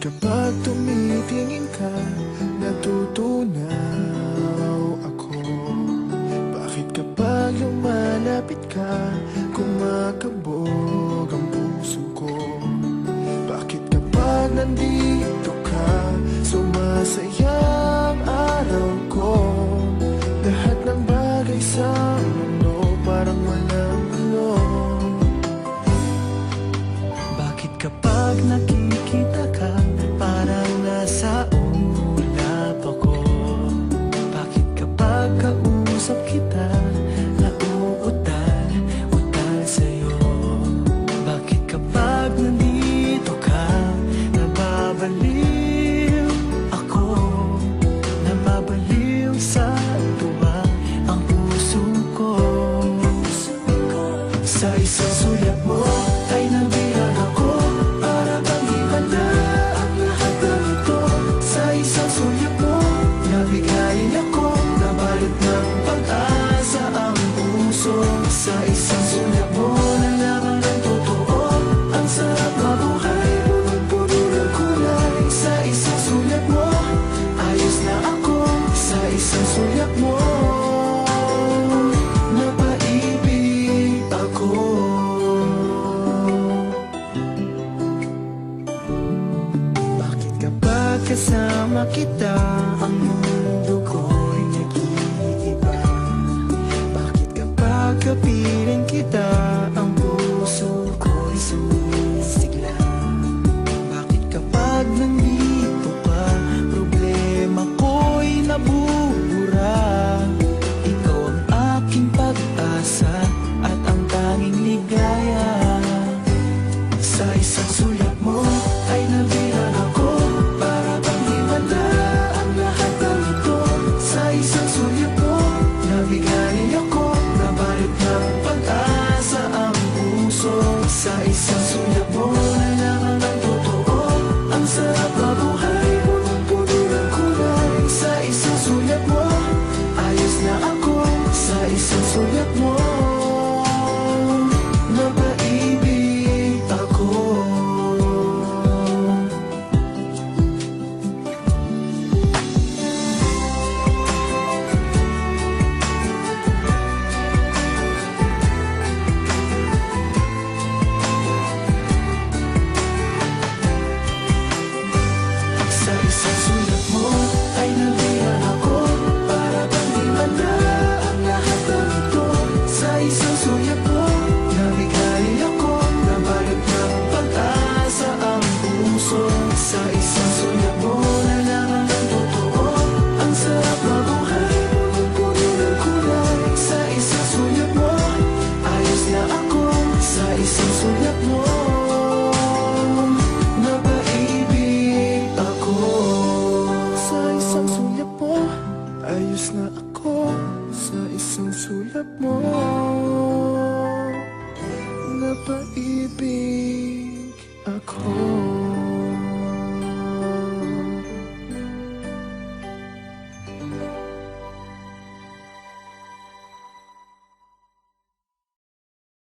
kapag tumitingin ka, natutunaw ako? Bakit kapag lumalapit ka, kumakabog ang puso ko? Bakit kapag nandito ka, sumasaya ang araw ko? Lahat ng bagay sa mundo parang walang ano. Bakit kapag nakikita ka, parang nasa ulap ako? Bakit kapag kausap kita, nauutal-utal sa'yo? Bakit kapag nandito ka, nababaliw ako? Nababaliw sa tuwa ang puso ko. Sa isang sulyap mo ay nabilang ako, para bang himala ang lahat ng ito. Sa isang sulyap mo, nabigayin ako, nabalot ng pag-asa ang puso. Sa isang sulyap mo, nalaman ng totoo, ang sarap mabuhay, punong-puno ng kulay. Sa isang sulyap mo, ayos na ako. Sa isang sulyap mo, napaibig ako. Bakit kapag kasama kita, ang mundo ko'y nag-iiba? Bakit kapag kapiling kita, ang puso ko'y sumisigla? Bakit kapag nandito ka, problema ko'y nabubura? Ikaw ang aking pag-asa at ang tanging ligaya. Sa isang sulyap mo ay nabilang ako, para bang himala ang lahat ng ito. Sa isang sulyap mo, nabigayin ako, nabalot ng pag-asa ang puso. Sa isang sulyap mo, nalaman ng totoo, ang sarap mabuhay, punong-puno ng kulay. Sa isang sulyap mo, ayos na ako. Sa isang sulyap mo, napaibig ako. Sa isang sulyap mo ay nabilang ako, para bang himala ang lahat ng ito. Sa isang sulyap mo, nabigayin ako, nabalot ng pag-asa ang puso. Sa isang sulyap mo, nalaman ng totoo, ang sarap mabuhay, punong-puno ng kulay. Sa isang sulyap mo, ayos na ako. Sa isang sulyap mo, napaibig ako. Sa isang sulyap mo, ayos na ako. Sa isang sulyap mo, napaibig ako.